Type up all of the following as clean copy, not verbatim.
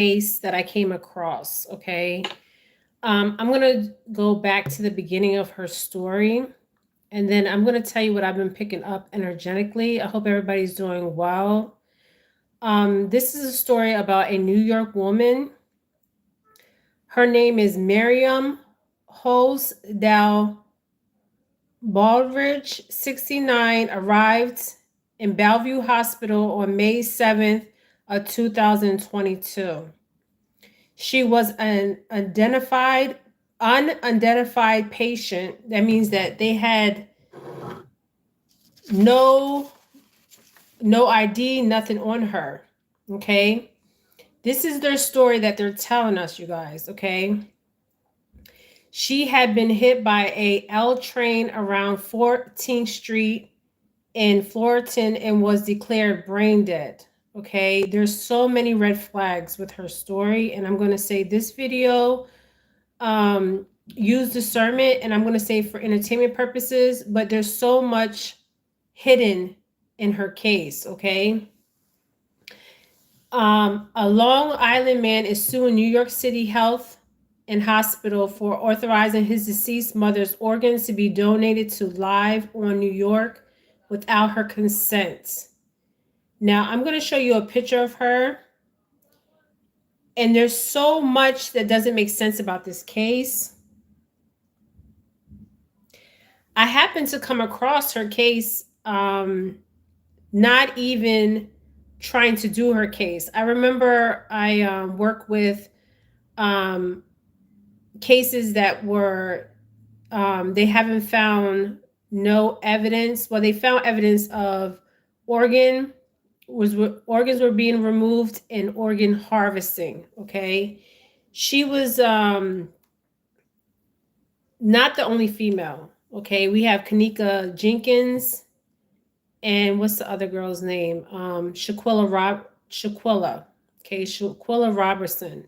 case that I came across, okay? I'm going to go back to the beginning of her story, and then I'm going to tell you what I've been picking up energetically. I hope everybody's doing well. This is a story about a New York woman. Her name is Myriam Hosdell Baldrich, 69, arrived in Bellevue Hospital on May 7th of 2022. She was an unidentified patient. That means that they had no ID, nothing on her. Okay. This is their story that they're telling us, you guys. Okay. She had been hit by a L train around 14th Street in Fullerton and was declared brain dead. Okay. There's so many red flags with her story. And I'm going to say this video use discernment, and I'm going to say for entertainment purposes, but there's so much hidden in her case. Okay. A Long Island man is suing New York City Health and Hospital for authorizing his deceased mother's organs to be donated to Live on New York without her consent. Now I'm going to show you a picture of her, and there's so much that doesn't make sense about this case. I happened to come across her case, not even trying to do her case. I remember I work with cases that were, they haven't found no evidence. Well, they found evidence of organs were being removed and organ harvesting. Okay. She was not the only female. Okay, we have Kanika Jenkins, and what's the other girl's name? Shaquilla. Okay, Shaquilla Robertson.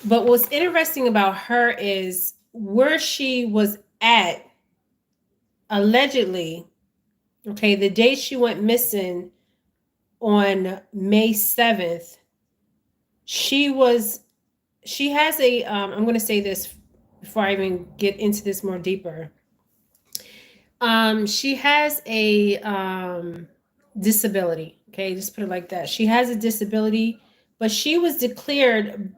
But what's interesting about her is where she was at, allegedly. Okay, the day she went missing on May 7th, she has a, I'm going to say this before I even get into this more deeper. She has a disability. Okay, just put it like that. She has a disability, but she was declared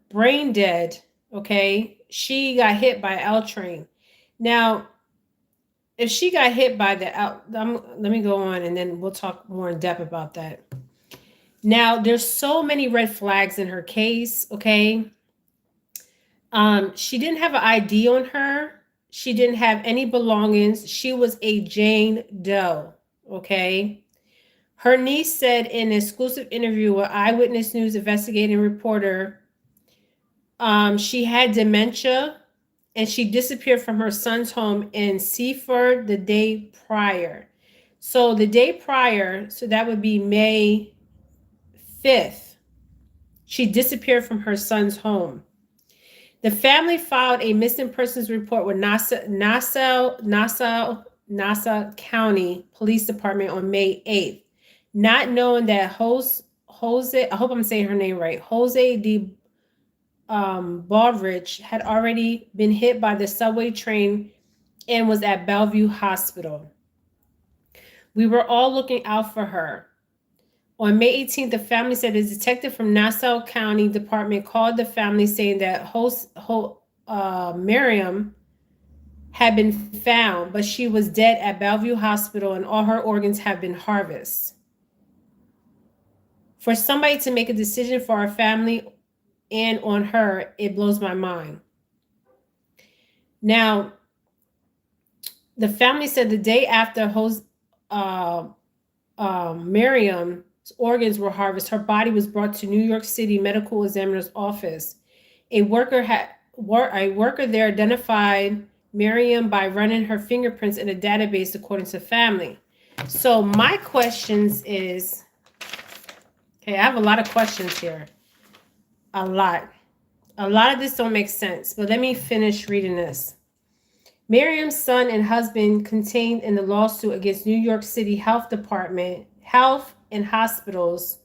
brain dead. Okay, she got hit by an L train. Now, if she got hit by the L, let me go on, and then we'll talk more in depth about that. Now, there's so many red flags in her case. Okay. She didn't have an ID on her. She didn't have any belongings. She was a Jane Doe. Okay. Her niece said in an exclusive interview with Eyewitness News investigating reporter, she had dementia and she disappeared from her son's home in Seaford the day prior. So the day prior, so that would be May 5th, she disappeared from her son's home. The family filed a missing persons report with Nassau County Police Department on May 8th, not knowing that Jose, I hope I'm saying her name right, Jose D. Baldrich had already been hit by the subway train and was at Bellevue Hospital. We were all looking out for her. On May 18th, the family said a detective from Nassau County Department called the family saying that Myriam had been found, but she was dead at Bellevue Hospital and all her organs have been harvested. For somebody to make a decision for our family and on her, it blows my mind. Now, the family said the day after Myriam's organs were harvested, her body was brought to New York City Medical Examiner's office. A worker there identified Myriam by running her fingerprints in a database, according to family. So my questions is, okay, I have a lot of questions here. A lot of this don't make sense, but let me finish reading this. Myriam's son and husband contained in the lawsuit against New York City Health Department, Health and Hospitals,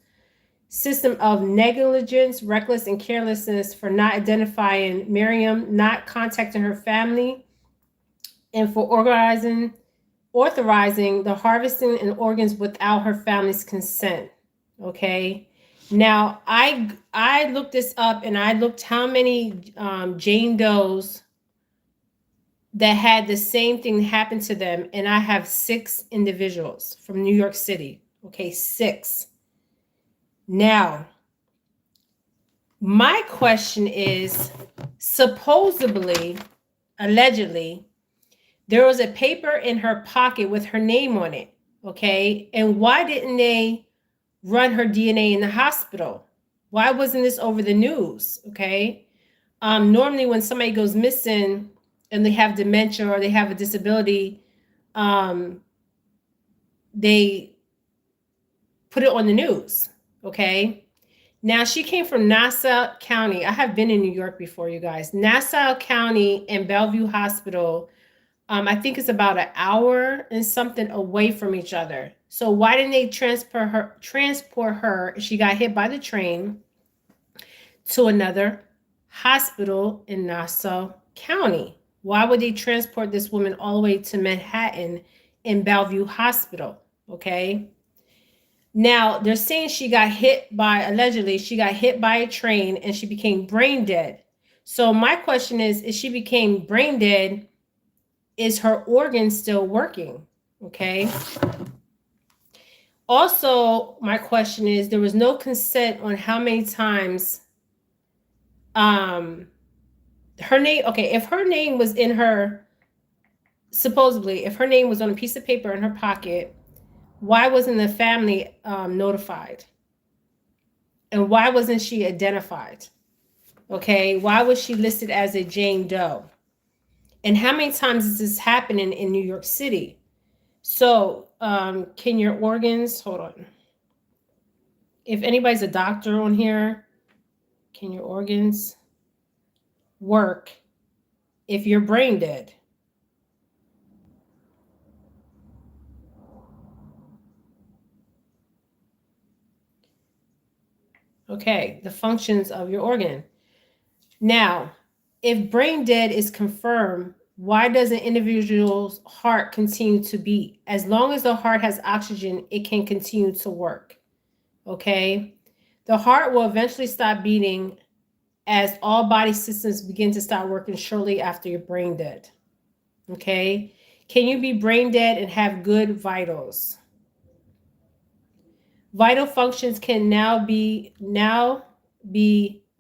system of negligence, reckless, and carelessness for not identifying Myriam, not contacting her family, and for authorizing the harvesting and organs without her family's consent. Okay. Now I looked this up and I looked how many Jane Does that had the same thing happen to them, and I have 6 individuals from New York City. Okay, 6. Now, my question is, supposedly, allegedly, there was a paper in her pocket with her name on it. Okay, and why didn't they run her DNA in the hospital? Why wasn't this over the news? Okay. Normally when somebody goes missing and they have dementia or they have a disability, they put it on the news. Okay. Now she came from Nassau County. I have been in New York before, you guys. Nassau County and Bellevue Hospital. I think it's about an hour and something away from each other. So why didn't they transport her? She got hit by the train to another hospital in Nassau County. Why would they transport this woman all the way to Manhattan in Bellevue Hospital? Okay. Now they're saying allegedly she got hit by a train and she became brain dead. So my question is she became brain dead, is her organ still working? Okay. Also, my question is, there was no consent on how many times her name, okay, if her name was in her, supposedly, if her name was on a piece of paper in her pocket, why wasn't the family notified? And why wasn't she identified? Okay, why was she listed as a Jane Doe? And how many times is this happening in New York City? So, can your organs, hold on. If anybody's a doctor on here, can your organs work if you're brain dead? Okay, the functions of your organ. Now, if brain dead is confirmed, why does an individual's heart continue to beat? As long as the heart has oxygen, it can continue to work. Okay? The heart will eventually stop beating as all body systems begin to stop working shortly after you're brain dead. Okay? Can you be brain dead and have good vitals? Vital functions can now be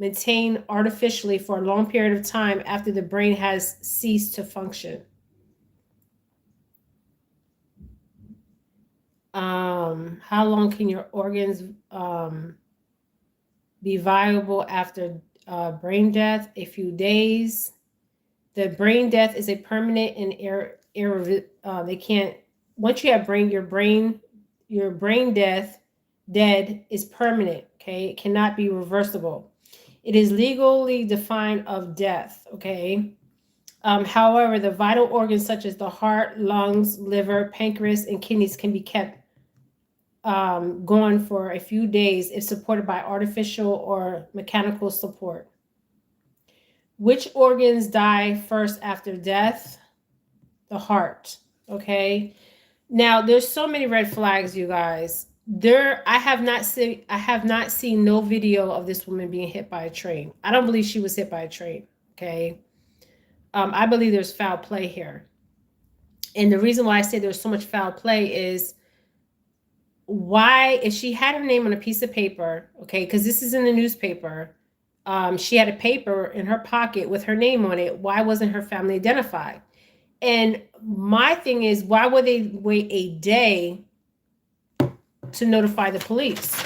maintained artificially for a long period of time after the brain has ceased to function. How long can your organs be viable after brain death? A few days. The brain death is a permanent and they can't, once you have your brain dead is permanent. Okay, it cannot be reversible. It is legally defined of death. Okay. However, the vital organs such as the heart, lungs, liver, pancreas, and kidneys can be kept going for a few days if supported by artificial or mechanical support. Which organs die first after death? The heart. Okay. Now there's so many red flags, you guys. I have not seen no video of this woman being hit by a train. I don't believe she was hit by a train. Okay. I believe there's foul play here. And the reason why I say there's so much foul play is why, if she had her name on a piece of paper, okay, because this is in the newspaper, she had a paper in her pocket with her name on it. Why wasn't her family identified? And my thing is, why would they wait a day to notify the police?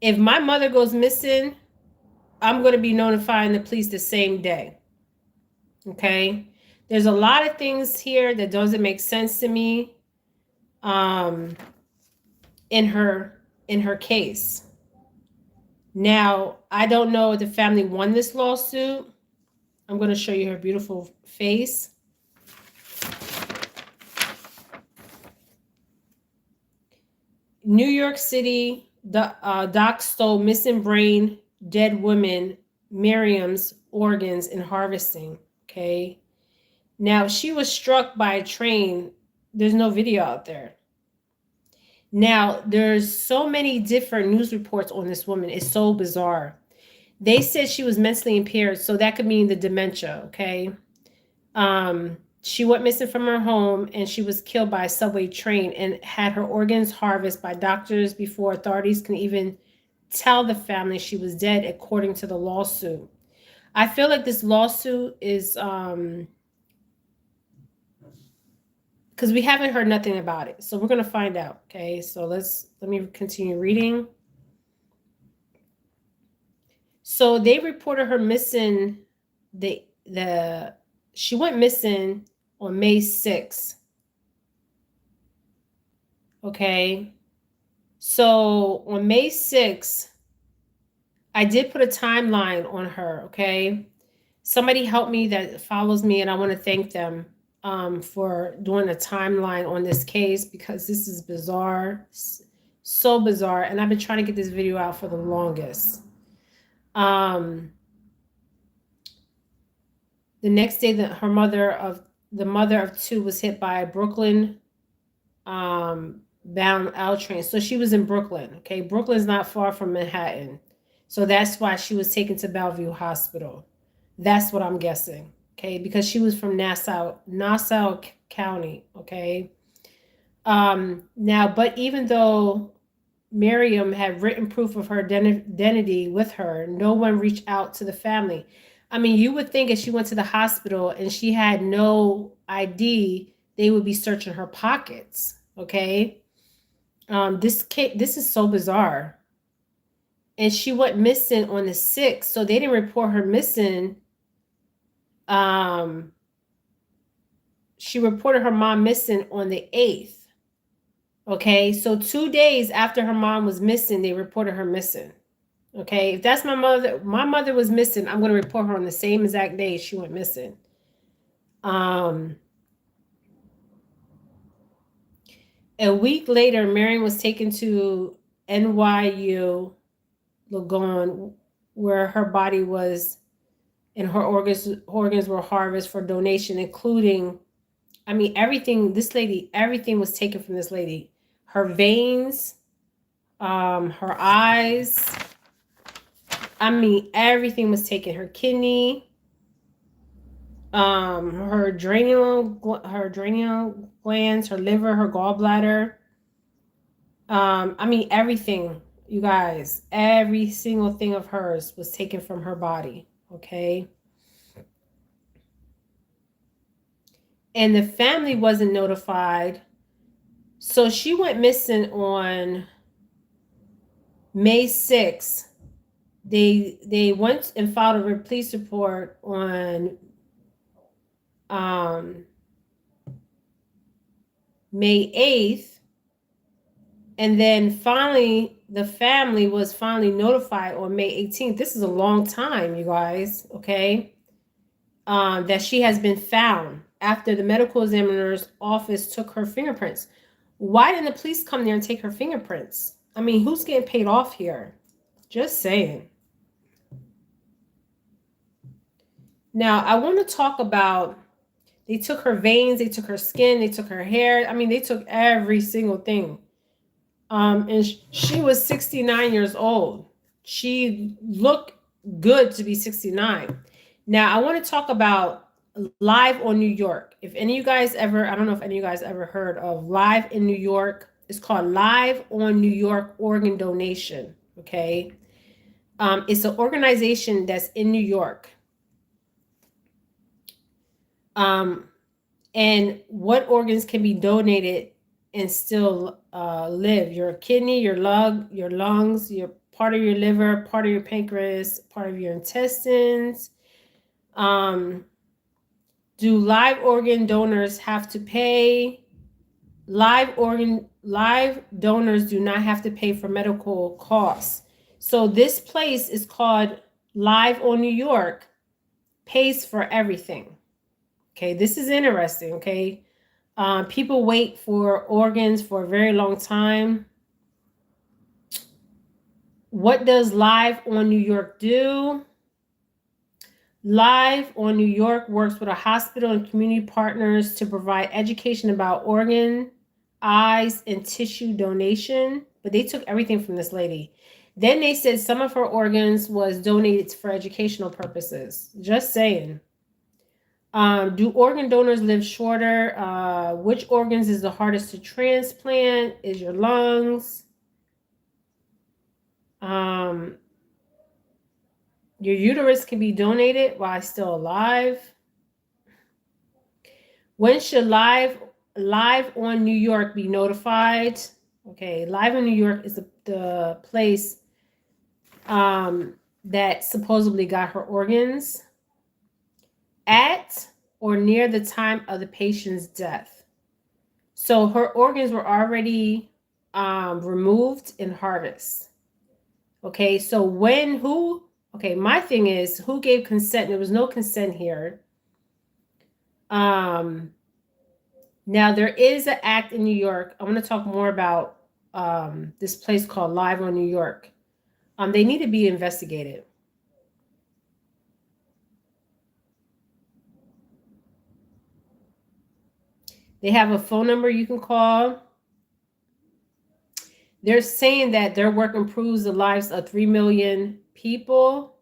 If my mother goes missing, I'm going to be notifying the police the same day. Okay. There's a lot of things here that doesn't make sense to me in her case. Now, I don't know if the family won this lawsuit. I'm going to show you her beautiful face. New York City, the doc stole missing brain, dead woman, Myriam's organs in harvesting. Okay. Now she was struck by a train. There's no video out there. Now there's so many different news reports on this woman. It's so bizarre. They said she was mentally impaired, so that could mean the dementia. Okay. She went missing from her home and she was killed by a subway train and had her organs harvested by doctors before authorities can even tell the family she was dead, according to the lawsuit. I feel like this lawsuit is because we haven't heard nothing about it. So we're going to find out. Okay. So let me continue reading. So they reported her missing. She went missing on May 6th. Okay. So on May 6th, I did put a timeline on her. Okay. Somebody helped me that follows me, and I want to thank them for doing a timeline on this case because this is bizarre. So bizarre. And I've been trying to get this video out for the longest. The next day that the mother of two was hit by a Brooklyn bound L train. So she was in Brooklyn. Okay. Brooklyn's not far from Manhattan. So that's why she was taken to Bellevue Hospital. That's what I'm guessing. Okay. Because she was from Nassau County. Okay. Now, but even though Myriam had written proof of her identity with her, no one reached out to the family. I mean, you would think if she went to the hospital and she had no ID, they would be searching her pockets. Okay. This is so bizarre. And she went missing on the 6th, so they didn't report her missing. She reported her mom missing on the 8th. Okay, so 2 days after her mom was missing, they reported her missing. Okay, if that's my mother was missing, I'm going to report her on the same exact day she went missing. A week later, Myriam was taken to NYU Lagoon, where her body was and her organs were harvested for donation, including, I mean, everything. Everything was taken from this lady. Her veins, her eyes. I mean, everything was taken. Her kidney, her adrenal glands, her liver, her gallbladder. I mean, everything, you guys, every single thing of hers was taken from her body. Okay. And the family wasn't notified. So she went missing on May 6th. They went and filed a police report on May 8th. And then finally, the family was finally notified on May 18th. This is a long time, you guys, okay? That she has been found after the medical examiner's office took her fingerprints. Why didn't the police come there and take her fingerprints? I mean, who's getting paid off here? Just saying. Now, I want to talk about, they took her veins, they took her skin, they took her hair. I mean, they took every single thing. And she was 69 years old. She looked good to be 69. Now, I want to talk about Live on New York. If any of you guys ever, I don't know if any of you guys ever heard of Live in New York. It's called Live on New York Organ Donation. Okay. It's an organization that's in New York. And what organs can be donated and still live? Your kidney, your lungs, your part of your liver, part of your pancreas, part of your intestines. Do live organ donors have to pay? Live donors do not have to pay for medical costs. So this place is called Live on New York, pays for everything. Okay, this is interesting. Okay, people wait for organs for a very long time. What does Live on New York do? Live on New York works with a hospital and community partners to provide education about organ, eyes, and tissue donation. But they took everything from this lady. Then they said some of her organs was donated for educational purposes. Just saying. Do organ donors live shorter? Which organs is the hardest to transplant? Is your lungs? Your uterus can be donated while still alive. When should live on New York be notified? Okay, Live on New York is the place that supposedly got her organs at or near the time of the patient's death. So her organs were already removed and harvested. Okay, so okay, my thing is, who gave consent? There was no consent here. Now there is an act in New York. I want to talk more about this place called Live on New York. They need to be investigated. They have a phone number you can call. They're saying that their work improves the lives of 3 million people.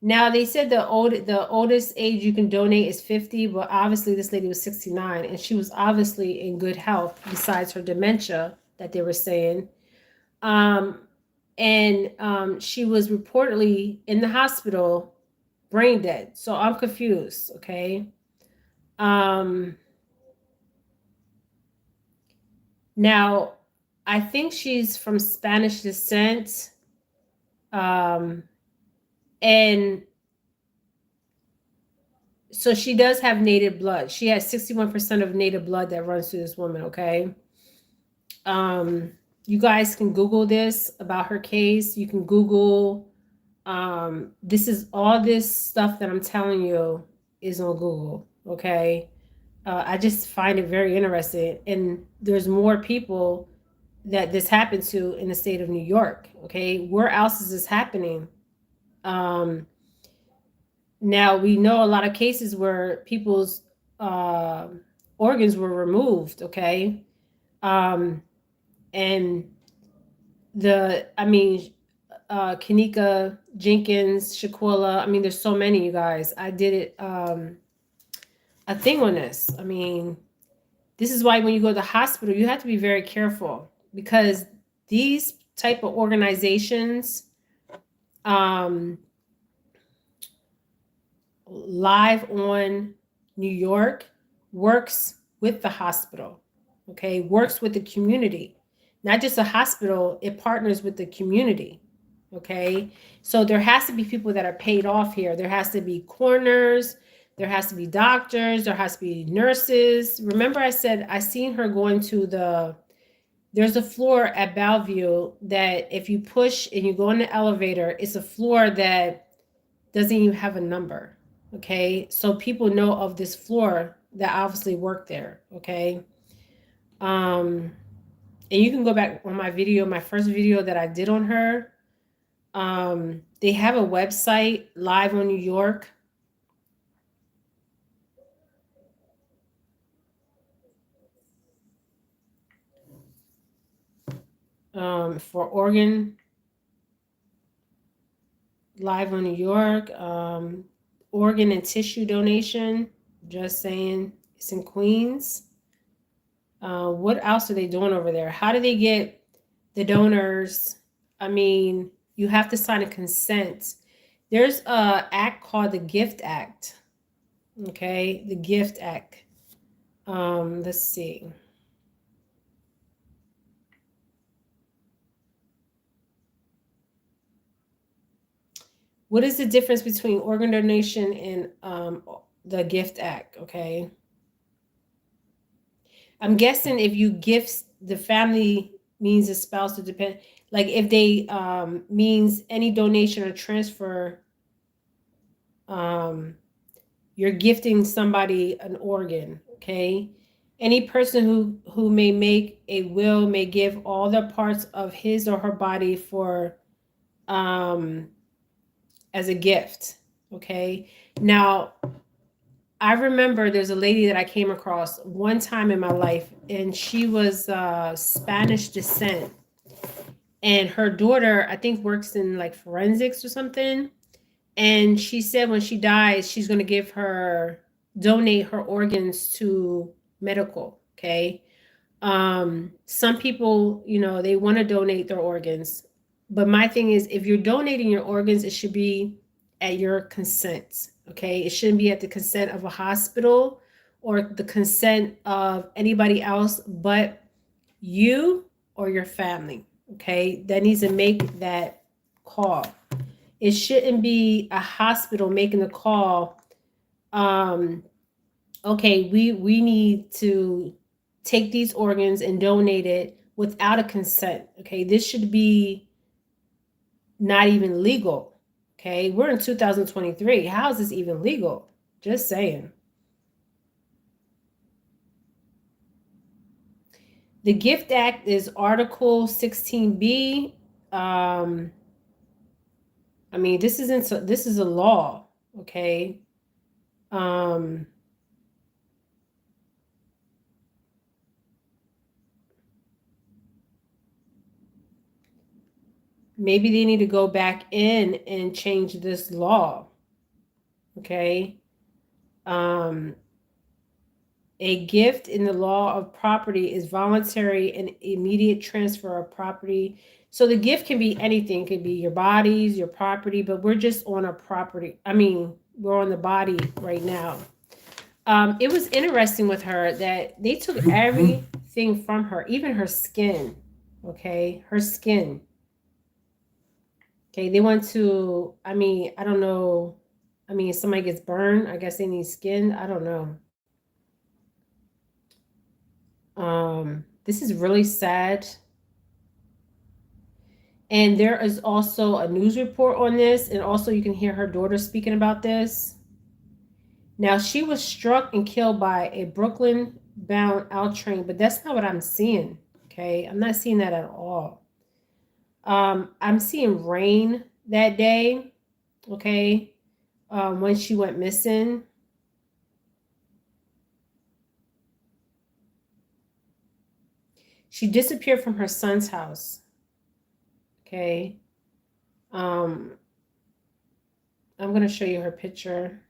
Now, they said the oldest age you can donate is 50, but obviously this lady was 69, and she was obviously in good health besides her dementia that they were saying. She was reportedly in the hospital, brain dead. So I'm confused, okay? Now, I think she's from Spanish descent. And so she does have native blood. She has 61% of native blood that runs through this woman, okay? You guys can Google this about her case. You can Google, this is all this stuff that I'm telling you is on Google, okay? I just find it very interesting. And there's more people that this happened to in the state of New York, okay? Where else is this happening? Now, we know a lot of cases where people's organs were removed, okay? And Kanika Jenkins, Shaquilla, there's so many, you guys. I did it, a thing on this. This is why when you go to the hospital, you have to be very careful, because these type of organizations, Live on New York works with the hospital, okay? Works with the community. Not just a hospital, it partners with the community, okay? So there has to be people that are paid off here. There has to be coroners, there has to be doctors, there has to be nurses. Remember I said I seen her going to there's a floor at Bellevue that if you push and you go in the elevator, it's a floor that doesn't even have a number. Okay, so people know of this floor that obviously work there. Okay, and you can go back on my video, my first video that I did on her. They have a website, Live on New York. For organ, Live on New York, organ and tissue donation. Just saying, it's in Queens. What else are they doing over there? How do they get the donors? You have to sign a consent. There's a act called the Gift Act. Okay, the Gift Act. Let's see. What is the difference between organ donation and the Gift Act? Okay. I'm guessing if you gift the family means the spouse, to depend, like if they means any donation or transfer, you're gifting somebody an organ, okay? Any person who may make a will may give all the parts of his or her body for as a gift. Okay. Now, I remember there's a lady that I came across one time in my life, and she was Spanish descent. And her daughter, I think, works in like forensics or something. And she said when she dies, she's going to donate her organs to medical. Okay. Some people, they want to donate their organs. But my thing is, if you're donating your organs, it should be at your consent. Okay. It shouldn't be at the consent of a hospital or the consent of anybody else but you or your family. Okay. That needs to make that call. It shouldn't be a hospital making the call. Okay, we need to take these organs and donate it without a consent. Okay, this should be not even legal. Okay, we're in 2023. How is this even legal? Just saying. The Gift Act is Article 16B. I mean, this is a law. Okay. Maybe they need to go back in and change this law. Okay. A gift in the law of property is voluntary and immediate transfer of property. So the gift can be anything. It could be your bodies, your property, but we're just on a property. I mean, we're on the body right now. It was interesting with her that they took everything from her, even her skin. Okay. Her skin. Okay. They went to, I mean, I don't know. I mean, if somebody gets burned, I guess they need skin. I don't know. This is really sad. And there is also a news report on this, and also you can hear her daughter speaking about this. Now, she was struck and killed by a Brooklyn bound L train, but that's not what I'm seeing. Okay, I'm not seeing that at all. I'm seeing rain that day. Okay, when she went missing. She disappeared from her son's house. Okay. I'm going to show you her picture.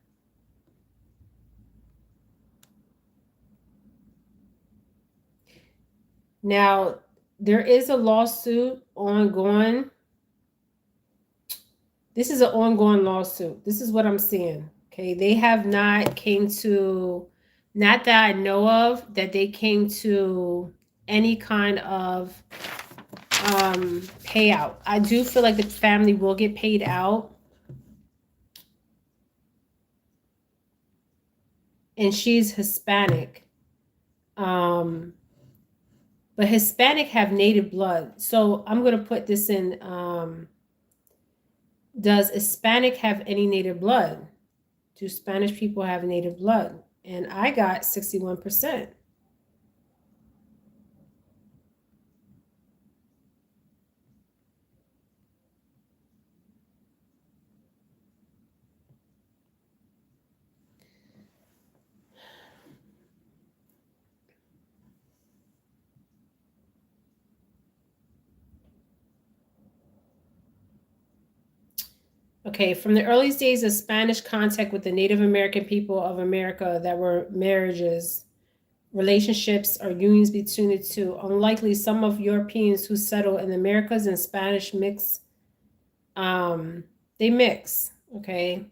Now, there is a lawsuit ongoing. This is an ongoing lawsuit. This is what I'm seeing. Okay. They have not came to, not that I know of, that they came to any kind of payout. I do feel like the family will get paid out. And she's Hispanic. But Hispanic have native blood. So I'm going to put this in, does Hispanic have any native blood? Do Spanish people have native blood? And I got 61%. Okay, from the earliest days of Spanish contact with the Native American people of America that were marriages, relationships, or unions between the two. Unlikely, some of Europeans who settle in the Americas and Spanish mix, they mix, okay?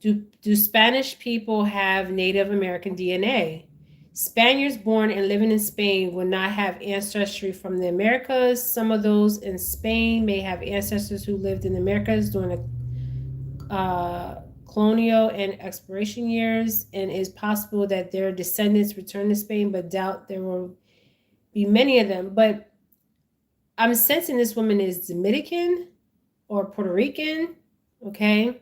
Do Spanish people have Native American DNA? Spaniards born and living in Spain will not have ancestry from the Americas. Some of those in Spain may have ancestors who lived in the Americas during the colonial and exploration years, and it's possible that their descendants return to Spain, but doubt there will be many of them. But I'm sensing this woman is Dominican or Puerto Rican, okay?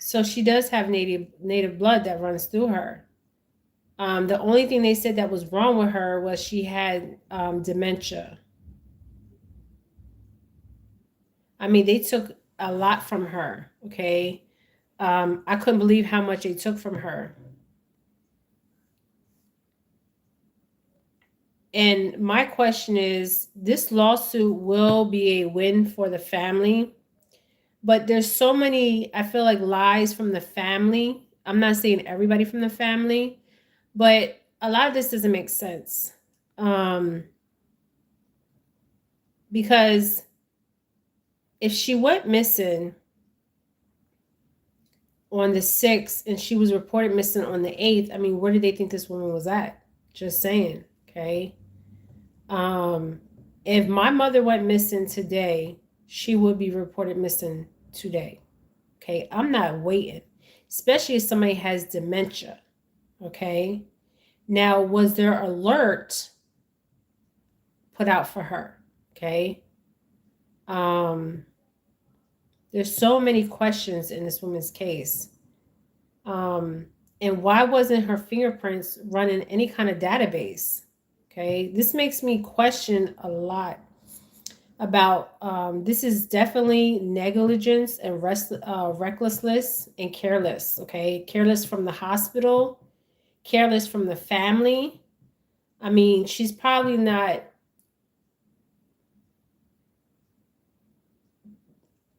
So she does have native blood that runs through her. The only thing they said that was wrong with her was she had dementia. I mean, they took a lot from her, okay? I couldn't believe how much they took from her. And my question is, this lawsuit will be a win for the family, but there's so many, I feel like, lies from the family. I'm not saying everybody from the family, but a lot of this doesn't make sense. Because if she went missing on the 6th and she was reported missing on the 8th, I mean, where did they think this woman was at? Just saying, okay? If my mother went missing today, she would be reported missing today. Okay, I'm not waiting, especially if somebody has dementia. Okay, now was there alert put out for her? Okay, there's so many questions in this woman's case. And why wasn't her fingerprints running any kind of database? Okay, this makes me question a lot about this is definitely negligence and recklessness and careless. Okay, careless from the hospital, careless from the family. I mean, she's probably not.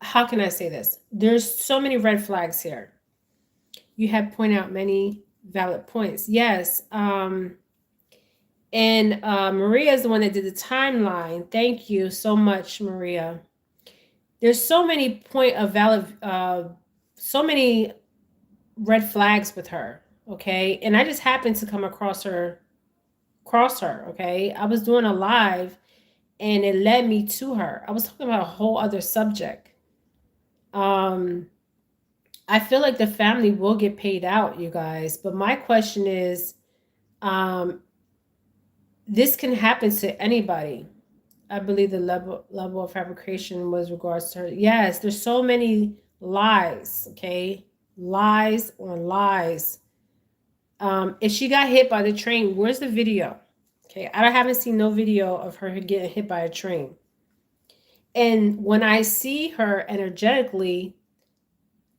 How can I say this? There's so many red flags here. You have pointed out many valid points. Yes. And Maria is the one that did the timeline. Thank you so much, Maria. There's so many so many red flags with her. Okay, and I just happened to come across her. Okay, I was doing a live, and it led me to her. I was talking about a whole other subject. I feel like the family will get paid out, you guys. But my question is, this can happen to anybody. I believe the level of fabrication was regards to her. Yes, there's so many lies. Okay, lies on lies. If she got hit by the train, where's the video? Okay, I haven't seen no video of her getting hit by a train. And when I see her energetically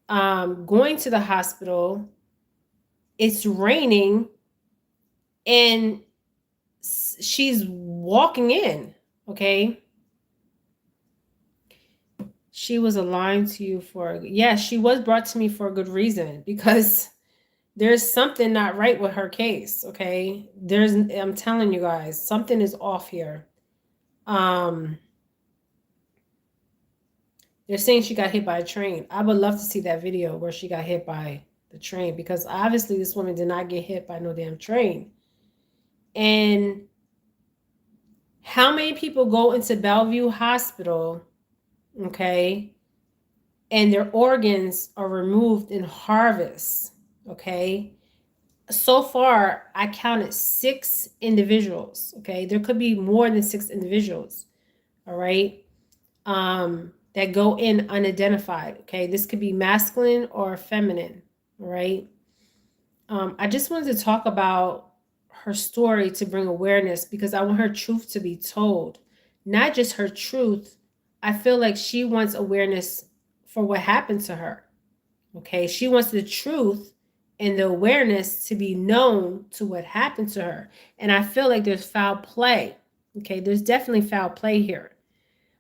going to the hospital, it's raining and she's walking in, okay? She was aligned to you yes, she was brought to me for a good reason, because there's something not right with her case, okay? I'm telling you guys, something is off here. They're saying she got hit by a train. I would love to see that video where she got hit by the train, because obviously this woman did not get hit by no damn train. And how many people go into Bellevue Hospital, okay, and their organs are removed in harvest, okay? So far, I counted 6 individuals, okay? There could be more than 6 individuals, all right, that go in unidentified, okay? This could be masculine or feminine, all right? I just wanted to talk about her story to bring awareness, because I want her truth to be told. Not just her truth. I feel like she wants awareness for what happened to her. Okay, she wants the truth and the awareness to be known to what happened to her. And I feel like there's foul play. Okay, there's definitely foul play here.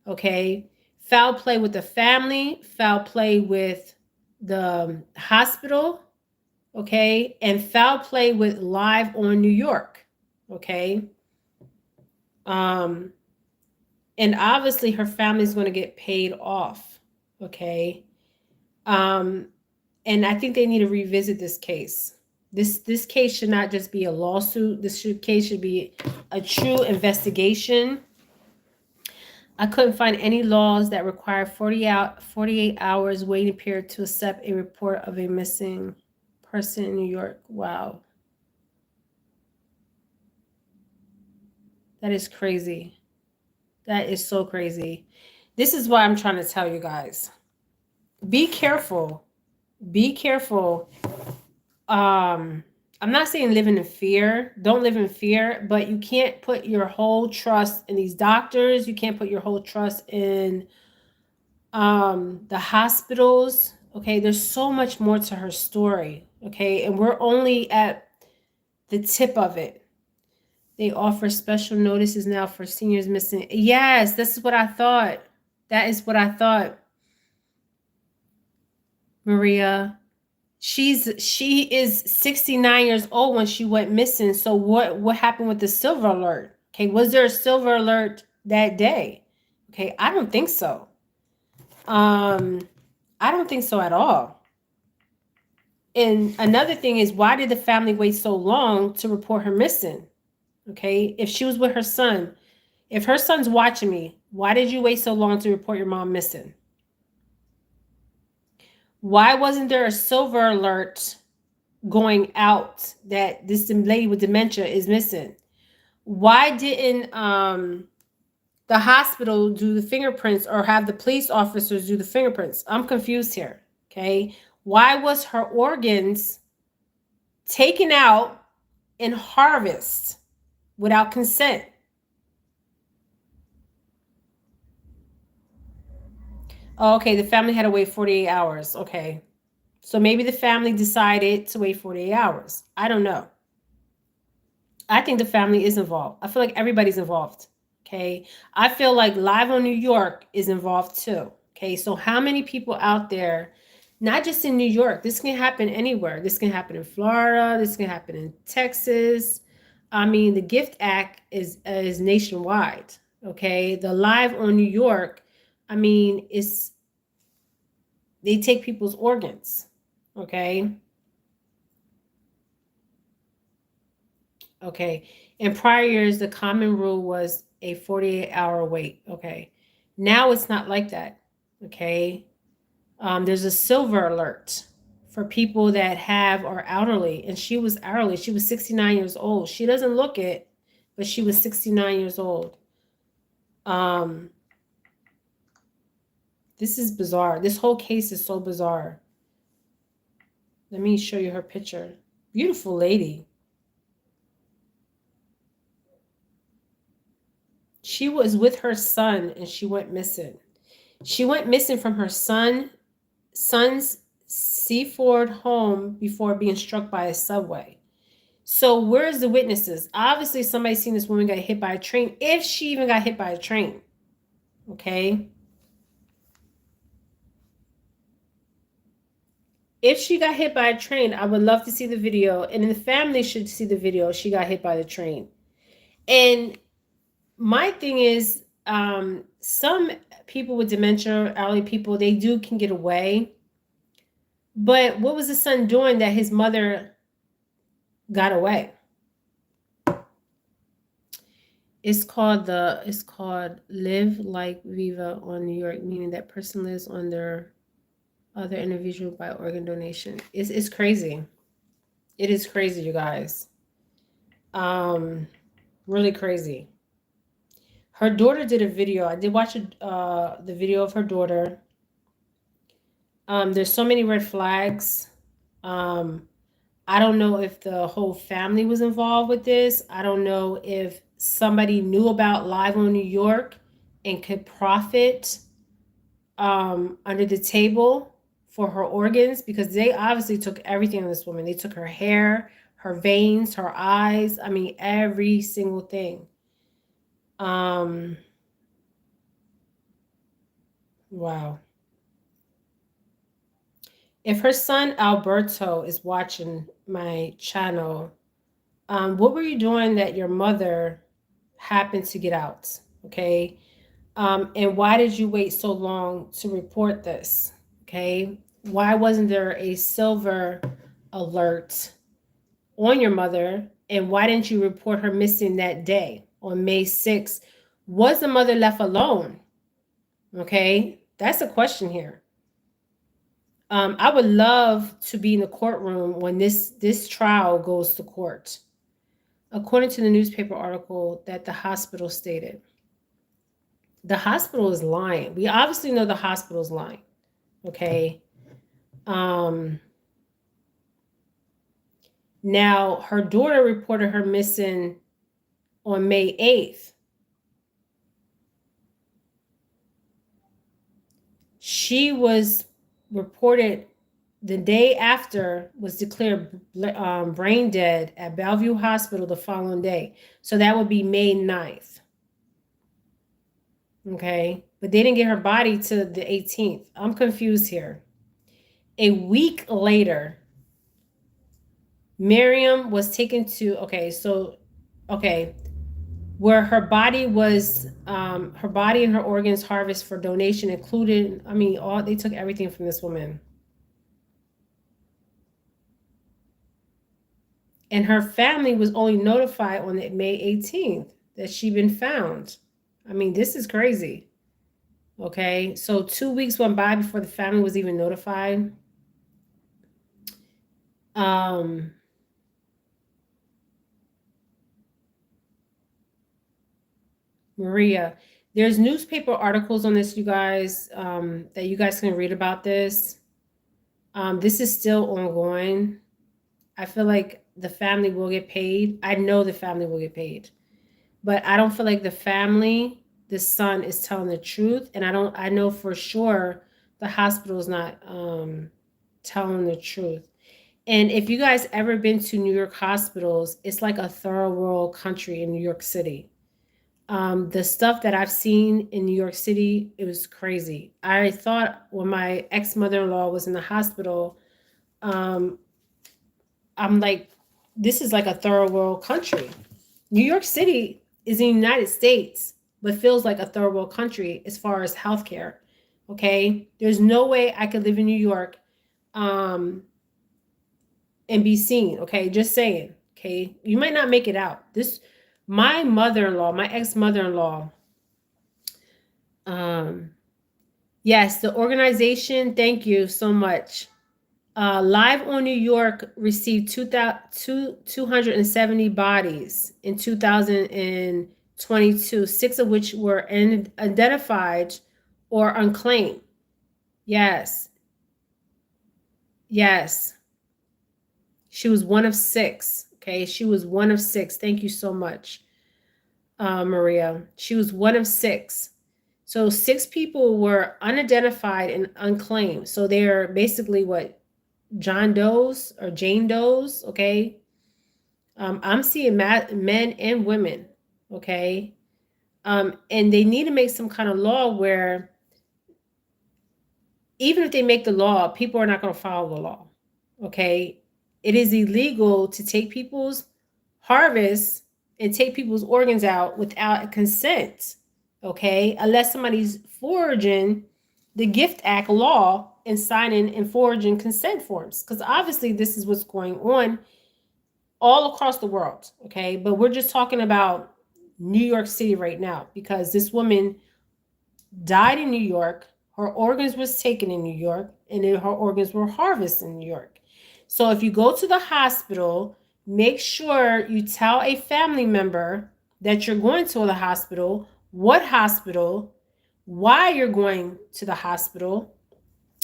Okay, foul play with the family, foul play with the hospital, okay, and foul play with Live on New York, okay. And obviously her family's going to get paid off, okay. And I think they need to revisit this case. This case should not just be a lawsuit. Case should be a true investigation. I couldn't find any laws that require 48 hours waiting period to accept a report of a missing person in New York. Wow. That is crazy. That is so crazy. This is what I'm trying to tell you guys. Be careful Be careful. I'm not saying living in fear. Don't live in fear, but you can't put your whole trust in these doctors. You can't put your whole trust in the hospitals. Okay, there's so much more to her story. Okay, and we're only at the tip of it. They offer special notices now for seniors missing. Yes, this is what I thought. That is what I thought, Maria. She is 69 years old when she went missing. So what happened with the silver alert? Okay, was there a silver alert that day? Okay, I don't think so. I don't think so at all. And another thing is, why did the family wait so long to report her missing? Okay, if she was with her son, if her son's watching me, why did you wait so long to report your mom missing? Why wasn't there a silver alert going out that this lady with dementia is missing? Why didn't the hospital do the fingerprints or have the police officers do the fingerprints? I'm confused here. Okay, why was her organs taken out and harvested without consent? Oh, okay, the family had to wait 48 hours. Okay, so maybe the family decided to wait 48 hours. I don't know. I think the family is involved. I feel like everybody's involved. Okay. I feel like Live on New York is involved too. Okay. So, how many people out there, not just in New York, this can happen anywhere. This can happen in Florida. This can happen in Texas. I mean, the Gift Act is nationwide. Okay. The Live on New York, I mean, they take people's organs. Okay. Okay. In prior years, the common rule was a 48-hour wait. Okay. Now it's not like that. Okay. There's a silver alert for people that have are elderly, and she was elderly. She was 69 years old. She doesn't look it, but she was 69 years old. This is bizarre. This whole case is so bizarre. Let me show you her picture. Beautiful lady. She was with her son and she went missing. She went missing from her son's Seaford home before being struck by a subway. So where's the witnesses? Obviously, somebody seen this woman get hit by a train, if she even got hit by a train. Okay. If she got hit by a train, I would love to see the video. And the family should see the video. She got hit by the train. And my thing is, some people with dementia, elderly people, they can get away. But what was the son doing that his mother got away? It's called Live Like Viva on New York, meaning that person lives on their other individual by organ donation. It's crazy. It is crazy, you guys. Really crazy. Her daughter did a video. I did watch the video of her daughter. There's so many red flags. I don't know if the whole family was involved with this. I don't know if somebody knew about Live on New York and could profit under the table for her organs, because they obviously took everything on this woman. They took her hair, her veins, her eyes. I mean, every single thing. Wow. If her son Alberto is watching my channel, what were you doing that your mother happened to get out? Okay. And why did you wait so long to report this? Okay. Why wasn't there a silver alert on your mother? And why didn't you report her missing that day on May 6th? Was the mother left alone? Okay. That's a question here. I would love to be in the courtroom when this trial goes to court. According to the newspaper article that the hospital stated. The hospital is lying. We obviously know the hospital is lying. Okay. Now, her daughter reported her missing on May 8th. She was reported the day after, was declared brain dead at Bellevue Hospital the following day. So that would be May 9th. Okay. But they didn't get her body to the 18th. I'm confused here. A week later, Myriam was taken to, where her body was, her body and her organs harvested for donation, included, they took everything from this woman. And her family was only notified on May 18th that she'd been found. This is crazy. Okay, so 2 weeks went by before the family was even notified. Maria, there's newspaper articles on this, you guys, that you guys can read about this. This is still ongoing. I feel like the family will get paid. I know the family will get paid, but I don't feel like the son is telling the truth. And I know for sure the hospital is not telling the truth. And if you guys ever been to New York hospitals, it's like a third world country in New York City. The stuff that I've seen in New York City, it was crazy. I thought when my ex-mother-in-law was in the hospital, I'm like, this is like a third world country. New York City is in the United States, but feels like a third world country as far as healthcare. Okay. There's no way I could live in New York and be seen. Okay. Just saying. Okay. You might not make it out. My mother-in-law, my ex-mother-in-law, yes, the organization, thank you so much. Live on New York received 270 bodies in 2022, 6 of which were identified or unclaimed. Yes. Yes. She was one of 6. Okay. She was one of 6. Thank you so much, Maria. She was one of 6. So 6 people were unidentified and unclaimed. So they're basically what? John Doe's or Jane Doe's, okay? I'm seeing men and women, okay? And they need to make some kind of law where even if they make the law, people are not going to follow the law, okay? It is illegal to take people's harvest and take people's organs out without consent, okay? Unless somebody's forging the Gift Act law and signing and forging consent forms, because obviously this is what's going on all across the world, okay? But we're just talking about New York City right now because this woman died in New York, her organs was taken in New York, and then her organs were harvested in New York. So if you go to the hospital, make sure you tell a family member that you're going to the hospital, what hospital, why you're going to the hospital.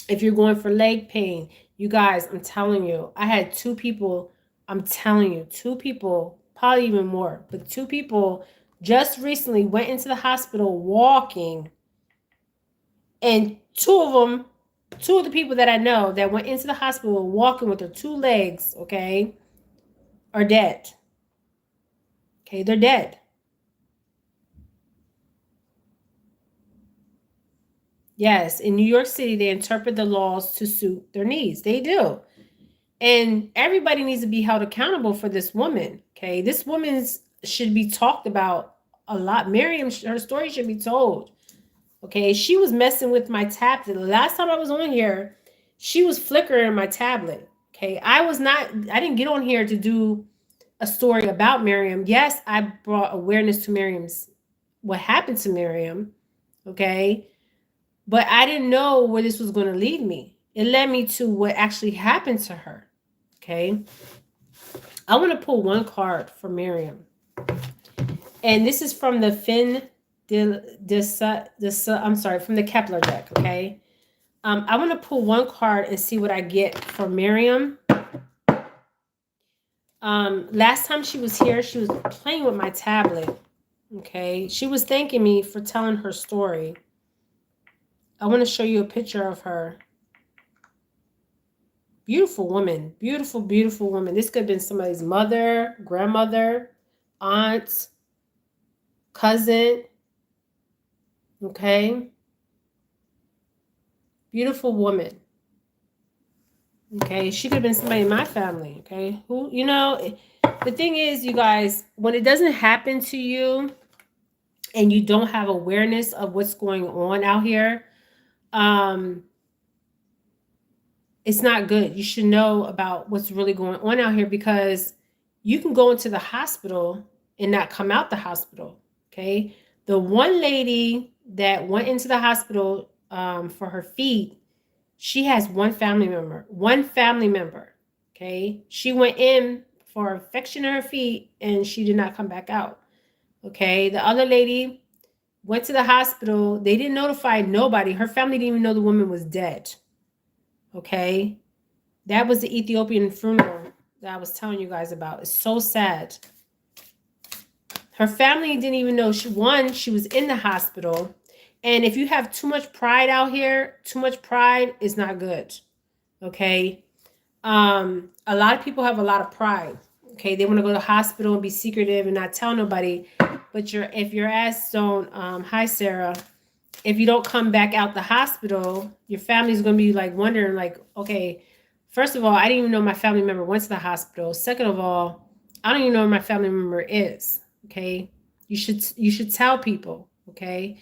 If you're going for leg pain, you guys, I'm telling you, I had 2 people, I'm telling you, 2 people, probably even more, but 2 people just recently went into the hospital walking, and 2 of the people that I know that went into the hospital walking with their 2 legs, okay, are dead. Okay, they're dead. Yes, in New York City, they interpret the laws to suit their needs. They do. And everybody needs to be held accountable for this woman. Okay, this woman should be talked about a lot. Myriam, her story should be told. Okay, she was messing with my tablet. The last time I was on here, she was flickering my tablet. Okay, I didn't get on here to do a story about Myriam. Yes, I brought awareness to what happened to Myriam. Okay, but I didn't know where this was going to lead me. It led me to what actually happened to her. Okay. I want to pull one card for Myriam. And this is from the from the Kepler deck, okay? I want to pull one card and see what I get for Myriam. Last time she was here, she was playing with my tablet. Okay. She was thanking me for telling her story. I want to show you a picture of her. Beautiful woman. Beautiful, beautiful woman. This could have been somebody's mother, grandmother, aunt, cousin. Okay. Beautiful woman. Okay. She could have been somebody in my family. Okay. Who, you know, the thing is, you guys, when it doesn't happen to you and you don't have awareness of what's going on out here, it's not good. You should know about what's really going on out here, because you can go into the hospital and not come out the hospital. Okay. The one lady that went into the hospital for her feet, she has one family member. One family member. Okay. She went in for infection in her feet and she did not come back out. Okay. The other lady went to the hospital. They didn't notify nobody. Her family didn't even know the woman was dead. Okay. That was the Ethiopian funeral that I was telling you guys about. It's so sad. Her family didn't even know she was in the hospital. And if you have too much pride out here, too much pride is not good. Okay. A lot of people have a lot of pride. Okay. They want to go to the hospital and be secretive and not tell nobody. But if your ass don't, hi Sarah, if you don't come back out the hospital, your family's going to be like wondering, like, okay, first of all, I didn't even know my family member went to the hospital. Second of all, I don't even know where my family member is. Okay. You should tell people. Okay.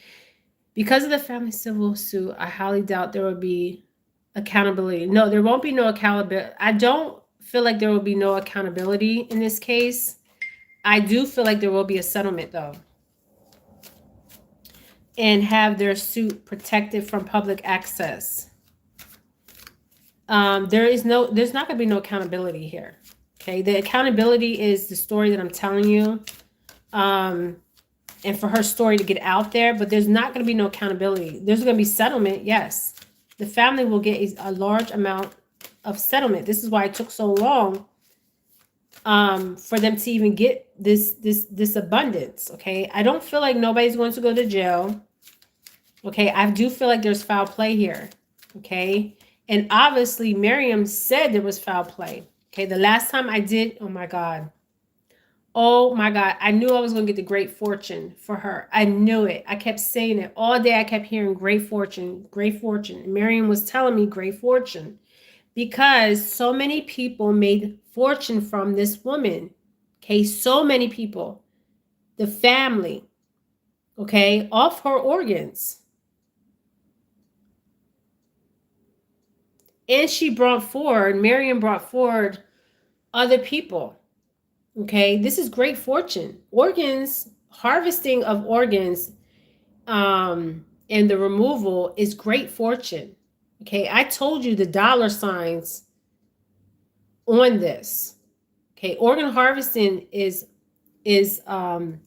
Because of the family civil suit, I highly doubt there will be accountability. No, there won't be no accountability. I don't feel like there will be no accountability in this case. I do feel like there will be a settlement though, and have their suit protected from public access. There's not going to be no accountability here. Okay. The accountability is the story that I'm telling you. And for her story to get out there, but there's not going to be no accountability. There's going to be settlement. Yes. The family will get a large amount of settlement. This is why it took so long for them to even get this abundance. Okay. I don't feel like nobody's going to go to jail. Okay. I do feel like there's foul play here. Okay. And obviously Myriam said there was foul play. Okay. The last time I did, oh my God. Oh my God. I knew I was going to get the great fortune for her. I knew it. I kept saying it all day. I kept hearing great fortune, great fortune. And Myriam was telling me great fortune because so many people made fortune from this woman. Okay. So many people, the family, okay, off her organs. And Myriam brought forward other people. Okay, this is great fortune. Organs, harvesting of organs, and the removal is great fortune. Okay, I told you the dollar signs on this. Okay, organ harvesting is $1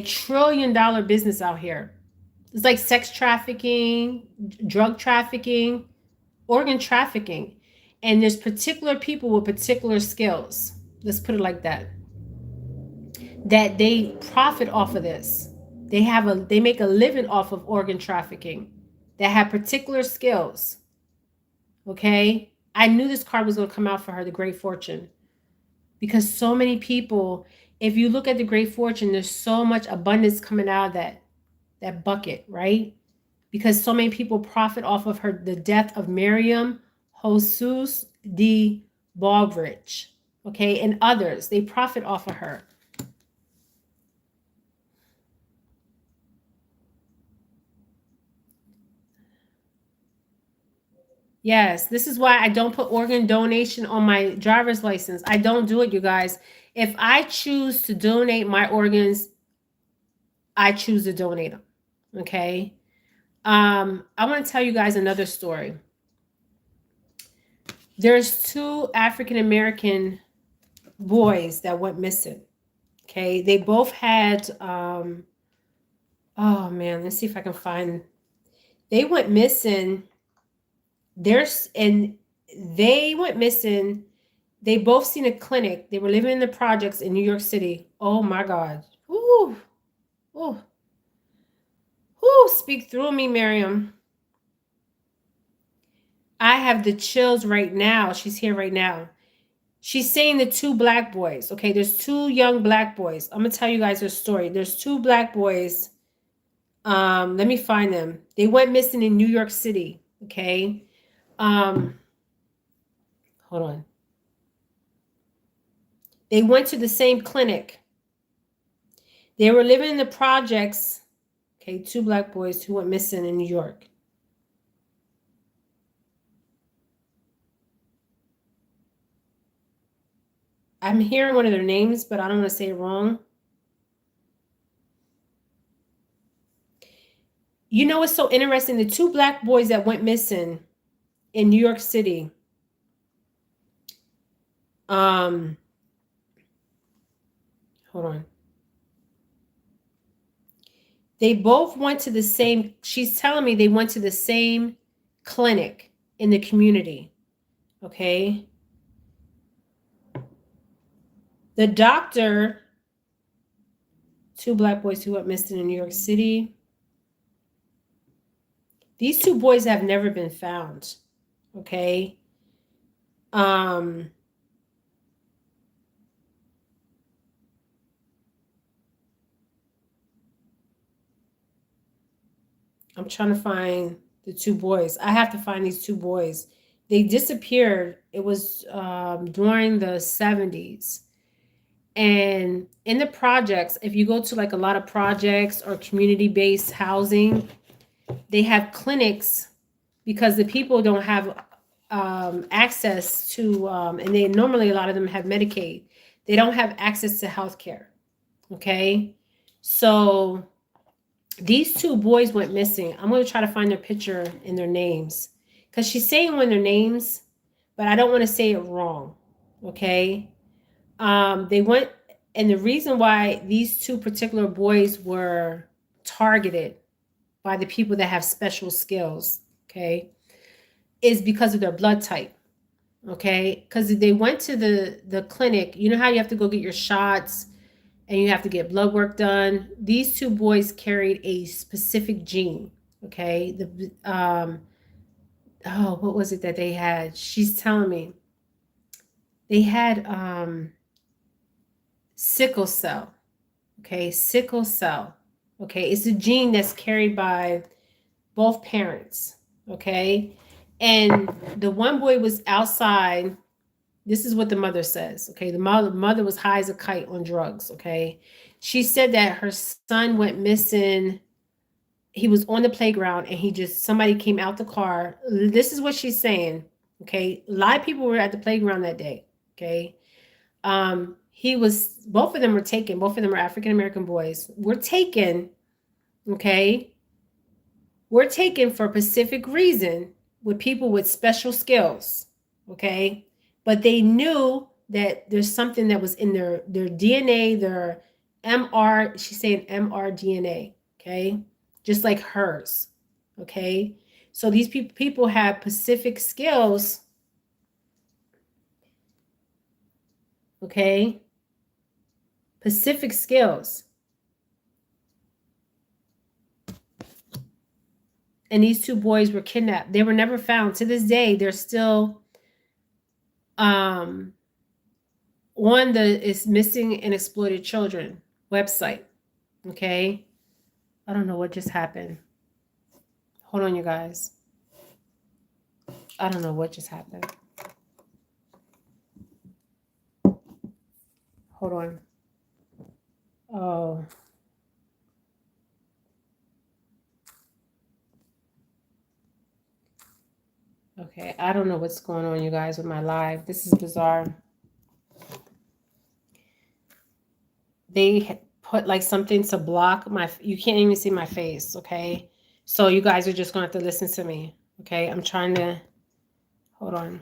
trillion business out here. It's like sex trafficking, drug trafficking, organ trafficking, and there's particular people with particular skills. Let's put it like that. That they profit off of this. They make a living off of organ trafficking. That have particular skills. Okay? I knew this card was going to come out for her, the Great Fortune. Because so many people, if you look at the Great Fortune, there's so much abundance coming out of that bucket, right? Because so many people profit off of the death of Myriam, Hoyos de Baldrich, okay, and others. They profit off of her. Yes, this is why I don't put organ donation on my driver's license. I don't do it, you guys. If I choose to donate my organs, I choose to donate them. Okay. I want to tell you guys another story. There's 2 African American boys that went missing. Okay. They both had, oh man, let's see if I can find. They went missing and they went missing. They both seen a clinic. They were living in the projects in New York City. Oh my God. Ooh. Ooh. Ooh. Speak through me, Myriam. I have the chills right now. She's here right now. She's saying the two black boys. Okay, there's two young black boys. I'm gonna tell you guys their story. There's two black boys. Let me find them. They went missing in New York City. Okay. Hold on. They went to the same clinic. They were living in the projects. Okay, two black boys who went missing in New York. I'm hearing one of their names, but I don't want to say it wrong. You know what's so interesting? The two black boys that went missing in New York City. Hold on. They both went to the same, she's telling me they went to the same clinic in the community. Okay. The doctor, two black boys who went missing in New York City. These two boys have never been found. Okay. I'm trying to find the two boys. I have to find these two boys. They disappeared. It was during the 70s. And in the projects, if you go to like a lot of projects or community-based housing, they have clinics because the people don't have access to, and they normally, a lot of them have Medicaid. They don't have access to healthcare. Okay. So these two boys went missing. I'm going to try to find their picture and their names because she's saying one of their names, but I don't want to say it wrong. Okay. They went, and the reason why these two particular boys were targeted by the people that have special skills, okay, is because of their blood type, okay? Because they went to the clinic. You know how you have to go get your shots and you have to get blood work done? These two boys carried a specific gene, okay? What was it that they had? She's telling me they had sickle cell, okay? Sickle cell, okay? It's a gene that's carried by both parents, okay? And the one boy was outside. This is what the mother says, okay? The mother was high as a kite on drugs, okay? She said that her son went missing. He was on the playground and somebody came out the car. This is what she's saying, okay? A lot of people were at the playground that day, okay? Both of them were taken. Both of them are African-American boys. Were taken, okay? Were taken for a specific reason with people with special skills, okay? But they knew that there's something that was in their DNA, their MR, she's saying mRDNA, okay? Just like hers, okay? So these people have specific skills, okay? Specific skills. And these two boys were kidnapped. They were never found. To this day, they're still on the is missing and exploited children website. Okay. I don't know what just happened. Hold on, you guys. I don't know what just happened. Hold on. Oh. Okay, I don't know what's going on, you guys, with my live. This is bizarre. They put like something to block you can't even see my face, okay? So you guys are just going to have to listen to me, okay? I'm trying to, hold on.